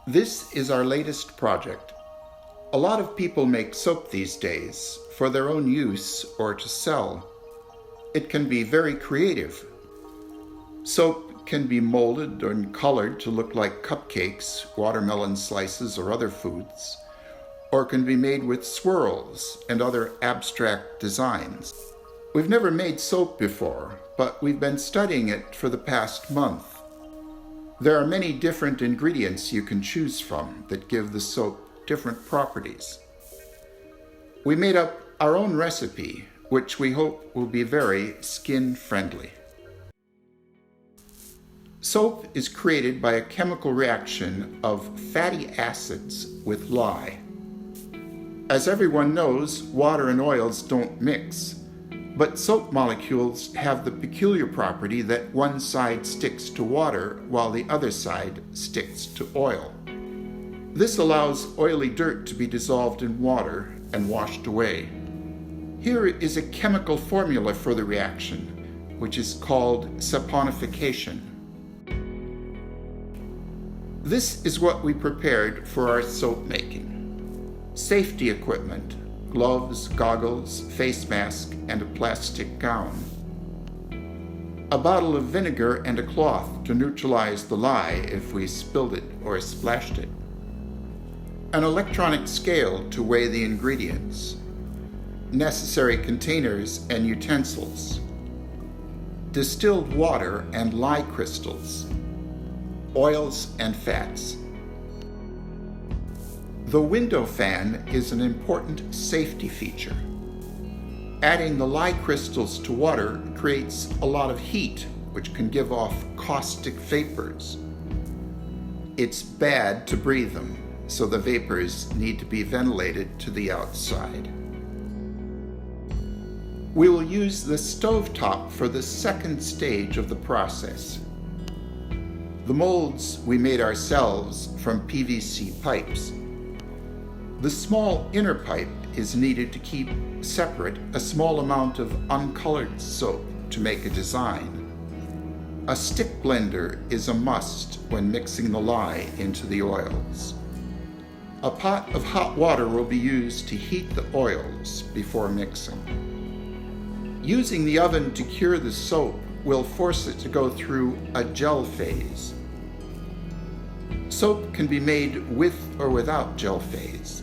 This is our latest project. A lot of people make soap these days for their own use or to sell. It can be very creative. Soap can be molded and colored to look like cupcakes, watermelon slices, or other foods, or can be made with swirls and other abstract designs. We've never made soap before, but we've been studying it for the past month. There are many different ingredients you can choose from that give the soap different properties. We made up our own recipe, which we hope will be very skin-friendly. Soap is created by a chemical reaction of fatty acids with lye. As everyone knows, water and oils don't mix, but soap molecules have the peculiar property that one side sticks to water while the other side sticks to oil. This allows oily dirt to be dissolved in water and washed away. Here is a chemical formula for the reaction, which is called saponification. This is what we prepared for our soap making. Safety equipment, gloves, goggles, face mask, and a plastic gown. A bottle of vinegar and a cloth to neutralize the lye if we spilled it or splashed it. An electronic scale to weigh the ingredients. Necessary containers and utensils. Distilled water and lye crystals. Oils and fats. The window fan is an important safety feature. Adding the lye crystals to water creates a lot of heat, which can give off caustic vapors. It's bad to breathe them, so the vapors need to be ventilated to the outside. We will use the stovetop for the second stage of the process. The molds we made ourselves from PVC pipes. The small inner pipe is needed to keep separate a small amount of uncolored soap to make a design. A stick blender is a must when mixing the lye into the oils. A pot of hot water will be used to heat the oils before mixing. Using the oven to cure the soap will force it to go through a gel phase. Soap can be made with or without gel phase.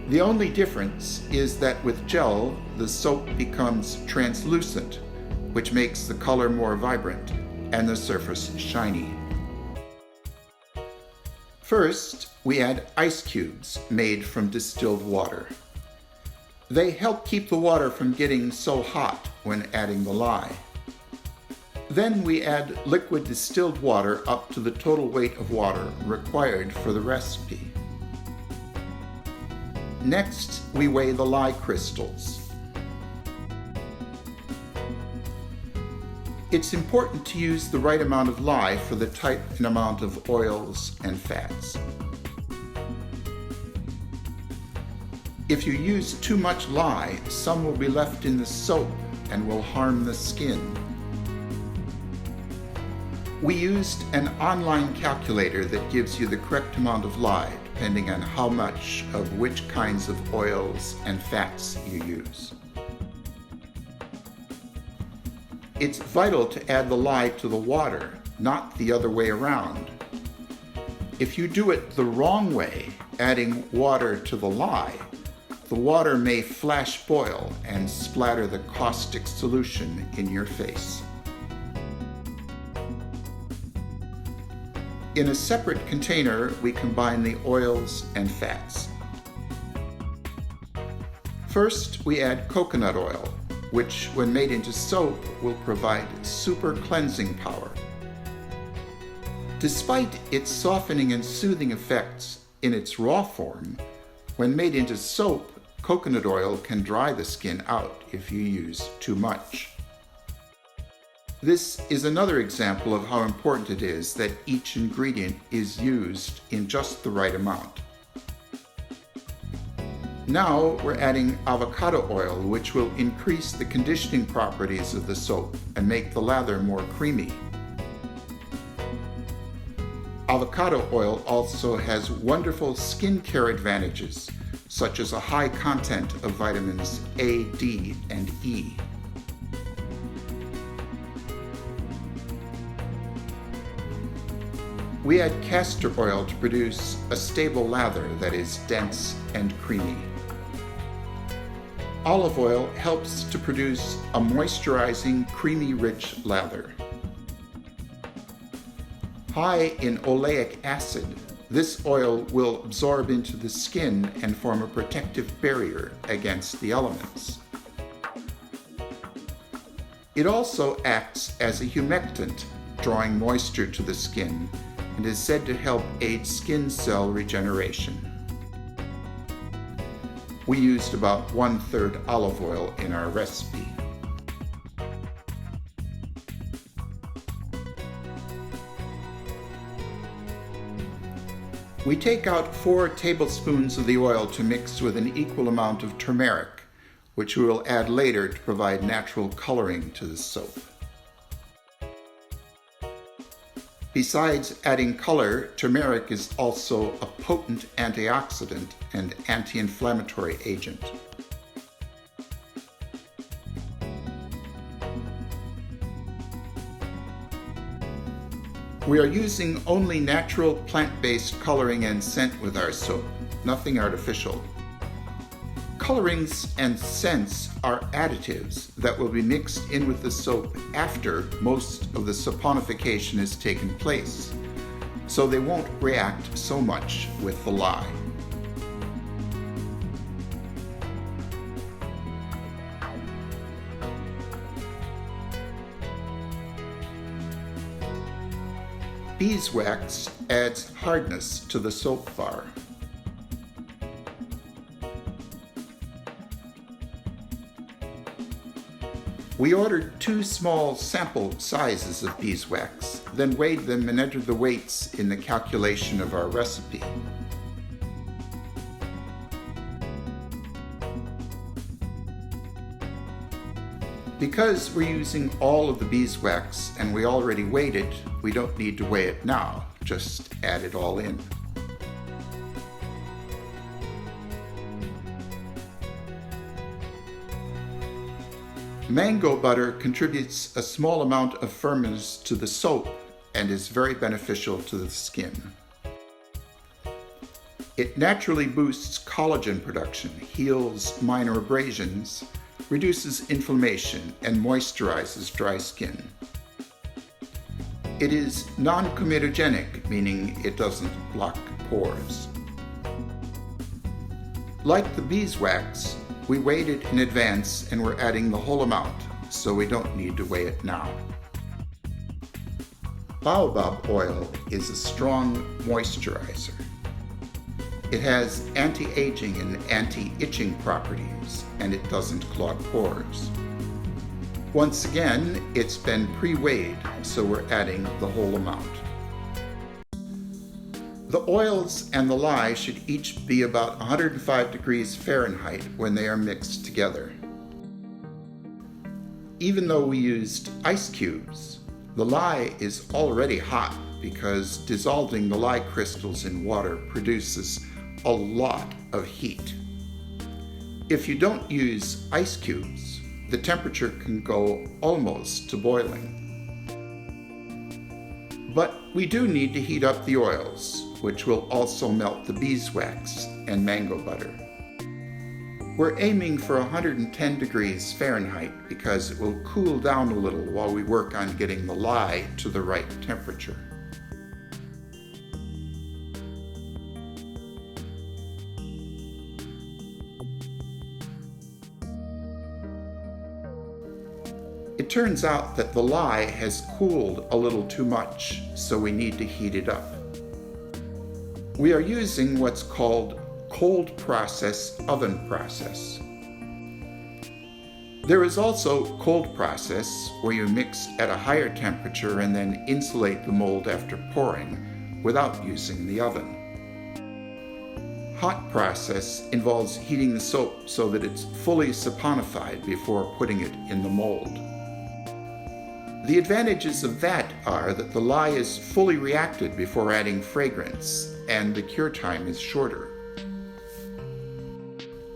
The only difference is that with gel, the soap becomes translucent, which makes the color more vibrant and the surface shiny. First, we add ice cubes made from distilled water. They help keep the water from getting so hot when adding the lye. Then we add liquid distilled water up to the total weight of water required for the recipe. Next, we weigh the lye crystals. It's important to use the right amount of lye for the type and amount of oils and fats. If you use too much lye, some will be left in the soap and will harm the skin. We used an online calculator that gives you the correct amount of lye depending on how much of which kinds of oils and fats you use. It's vital to add the lye to the water, not the other way around. If you do it the wrong way, adding water to the lye, the water may flash boil and splatter the caustic solution in your face. In a separate container, we combine the oils and fats. First, we add coconut oil, which, when made into soap, will provide super cleansing power. Despite its softening and soothing effects in its raw form, when made into soap, coconut oil can dry the skin out if you use too much. This is another example of how important it is that each ingredient is used in just the right amount. Now we're adding avocado oil, which will increase the conditioning properties of the soap and make the lather more creamy. Avocado oil also has wonderful skincare advantages, such as a high content of vitamins A, D, and E. We add castor oil to produce a stable lather that is dense and creamy. Olive oil helps to produce a moisturizing, creamy, rich lather. High in oleic acid, this oil will absorb into the skin and form a protective barrier against the elements. It also acts as a humectant, drawing moisture to the skin, and is said to help aid skin cell regeneration. We used about 1/3 olive oil in our recipe. We take out 4 tablespoons of the oil to mix with an equal amount of turmeric, which we will add later to provide natural coloring to the soap. Besides adding color, turmeric is also a potent antioxidant and anti-inflammatory agent. We are using only natural plant-based coloring and scent with our soap, nothing artificial. Colorings and scents are additives that will be mixed in with the soap after most of the saponification has taken place, so they won't react so much with the lye. Beeswax adds hardness to the soap bar. We ordered 2 small sample sizes of beeswax, then weighed them and entered the weights in the calculation of our recipe. Because we're using all of the beeswax and we already weighed it, we don't need to weigh it now, just add it all in. Mango butter contributes a small amount of firmness to the soap and is very beneficial to the skin. It naturally boosts collagen production, heals minor abrasions, reduces inflammation, and moisturizes dry skin. It is non-comedogenic, meaning it doesn't block pores. Like the beeswax, we weighed it in advance and we're adding the whole amount, so we don't need to weigh it now. Baobab oil is a strong moisturizer. It has anti-aging and anti-itching properties, and it doesn't clog pores. Once again, it's been pre-weighed, so we're adding the whole amount. The oils and the lye should each be about 105 degrees Fahrenheit when they are mixed together. Even though we used ice cubes, the lye is already hot because dissolving the lye crystals in water produces a lot of heat. If you don't use ice cubes, the temperature can go almost to boiling. But we do need to heat up the oils, which will also melt the beeswax and mango butter. We're aiming for 110 degrees Fahrenheit because it will cool down a little while we work on getting the lye to the right temperature. It turns out that the lye has cooled a little too much, so we need to heat it up. We are using what's called cold process oven process. There is also cold process, where you mix at a higher temperature and then insulate the mold after pouring without using the oven. Hot process involves heating the soap so that it's fully saponified before putting it in the mold. The advantages of that are that the lye is fully reacted before adding fragrance, and the cure time is shorter.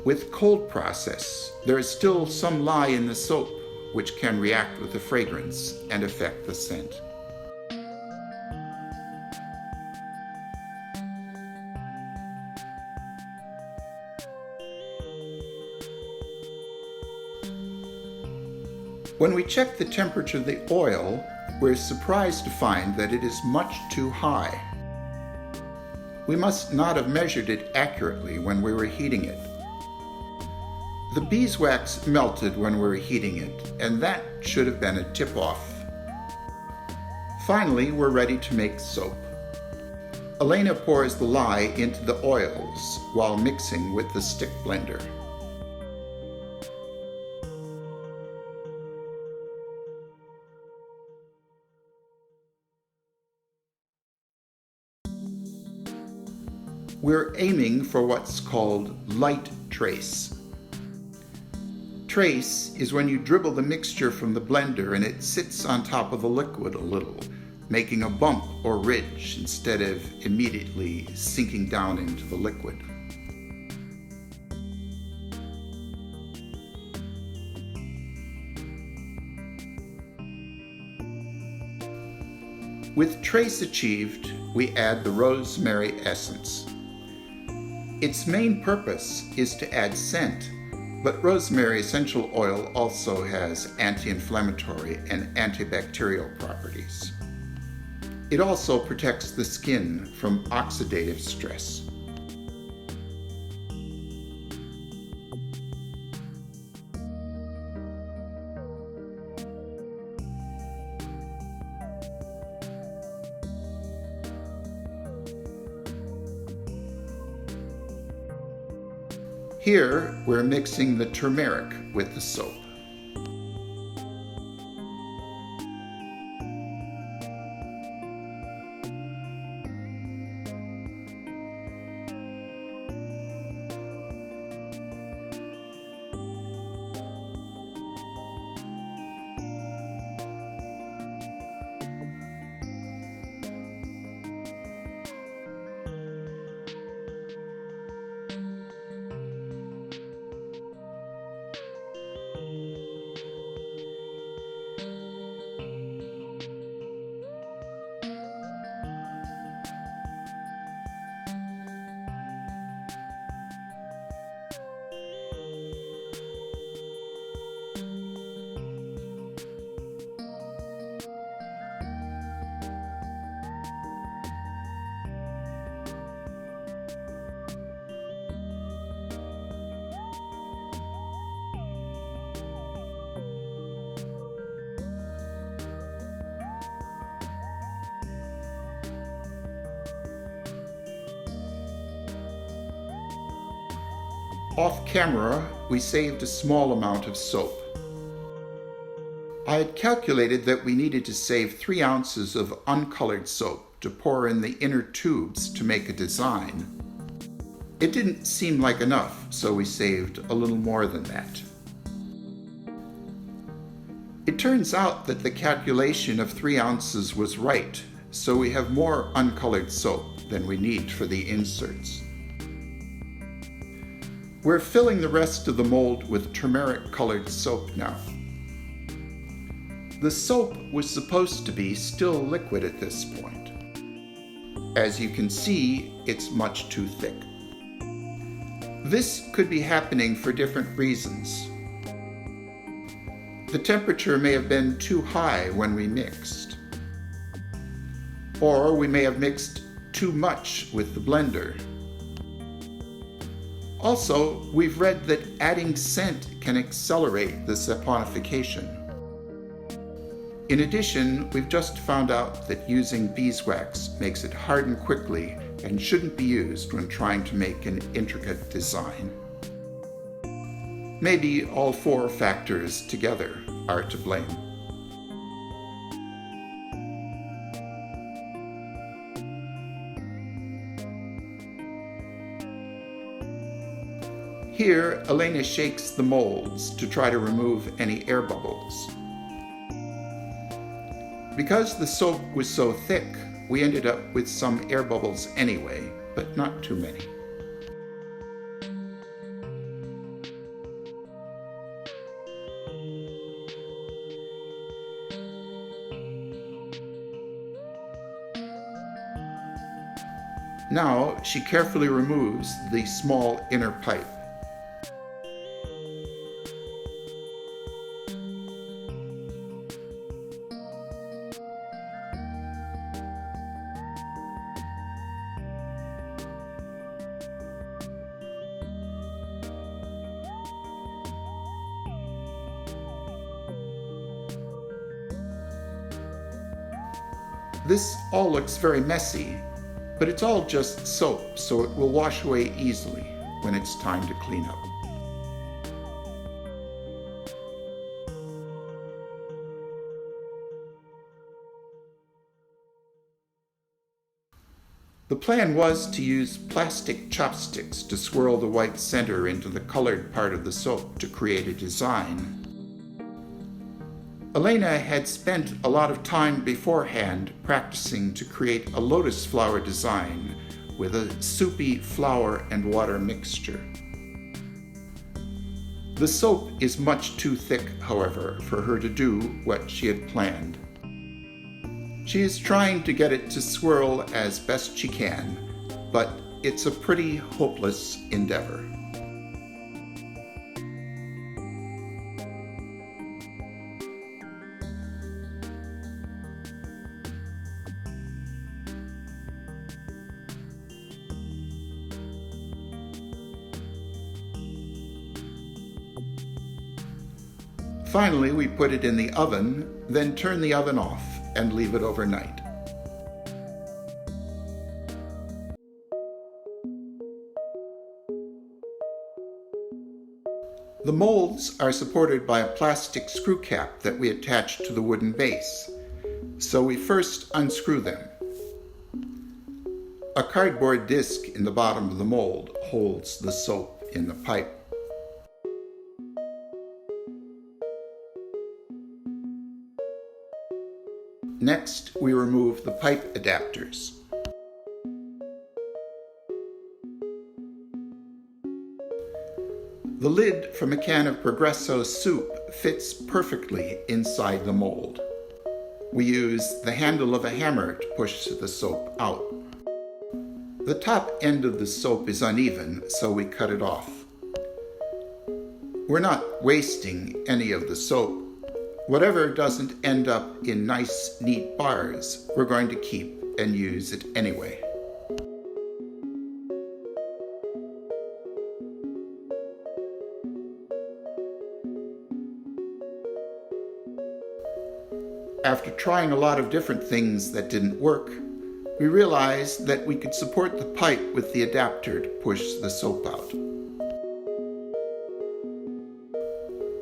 With cold process, there is still some lye in the soap, which can react with the fragrance and affect the scent. When we check the temperature of the oil, we're surprised to find that it is much too high. We must not have measured it accurately when we were heating it. The beeswax melted when we were heating it, and that should have been a tip-off. Finally, we're ready to make soap. Elena pours the lye into the oils while mixing with the stick blender. We're aiming for what's called light trace. Trace is when you dribble the mixture from the blender and it sits on top of the liquid a little, making a bump or ridge instead of immediately sinking down into the liquid. With trace achieved, we add the rosemary essence. Its main purpose is to add scent, but rosemary essential oil also has anti-inflammatory and antibacterial properties. It also protects the skin from oxidative stress. Here, we're mixing the turmeric with the soap. Off camera, we saved a small amount of soap. I had calculated that we needed to save 3 ounces of uncolored soap to pour in the inner tubes to make a design. It didn't seem like enough, so we saved a little more than that. It turns out that the calculation of 3 ounces was right, so we have more uncolored soap than we need for the inserts. We're filling the rest of the mold with turmeric-colored soap now. The soap was supposed to be still liquid at this point. As you can see, it's much too thick. This could be happening for different reasons. The temperature may have been too high when we mixed. Or we may have mixed too much with the blender. Also, we've read that adding scent can accelerate the saponification. In addition, we've just found out that using beeswax makes it harden quickly and shouldn't be used when trying to make an intricate design. Maybe all 4 factors together are to blame. Here, Elena shakes the molds to try to remove any air bubbles. Because the soap was so thick, we ended up with some air bubbles anyway, but not too many. Now she carefully removes the small inner pipe. This all looks very messy, but it's all just soap, so it will wash away easily when it's time to clean up. The plan was to use plastic chopsticks to swirl the white center into the colored part of the soap to create a design. Elena had spent a lot of time beforehand practicing to create a lotus flower design with a soupy flour and water mixture. The soap is much too thick, however, for her to do what she had planned. She is trying to get it to swirl as best she can, but it's a pretty hopeless endeavor. Finally, we put it in the oven, then turn the oven off and leave it overnight. The molds are supported by a plastic screw cap that we attach to the wooden base, so we first unscrew them. A cardboard disc in the bottom of the mold holds the soap in the pipe. Next, we remove the pipe adapters. The lid from a can of Progresso soup fits perfectly inside the mold. We use the handle of a hammer to push the soap out. The top end of the soap is uneven, so we cut it off. We're not wasting any of the soap. Whatever doesn't end up in nice, neat bars, we're going to keep and use it anyway. After trying a lot of different things that didn't work, we realized that we could support the pipe with the adapter to push the soap out.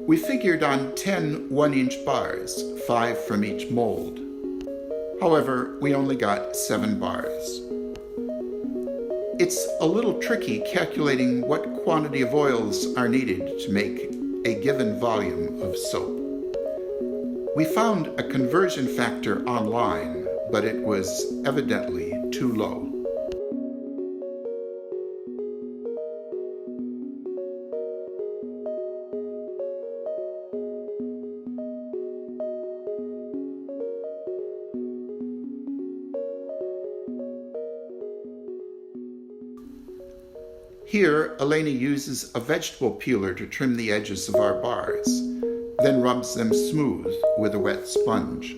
We figured on 10 1-inch bars, 5 from each mold. However, we only got 7 bars. It's a little tricky calculating what quantity of oils are needed to make a given volume of soap. We found a conversion factor online, but it was evidently too low. Here, Elena uses a vegetable peeler to trim the edges of our bars, then rubs them smooth with a wet sponge.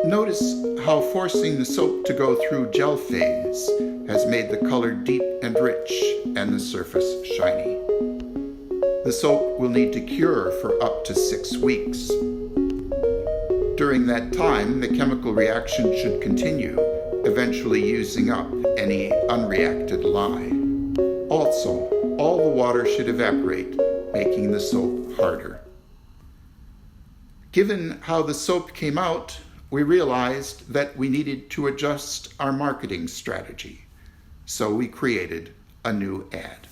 Notice how forcing the soap to go through gel phase has made the color deep and rich and the surface shiny. The The soap will need to cure for up to 6 weeks. During that time, the chemical reaction should continue, eventually using up any unreacted lye. Also, all the water should evaporate, making the soap harder. Given how the soap came out, we realized that we needed to adjust our marketing strategy. So we created a new ad.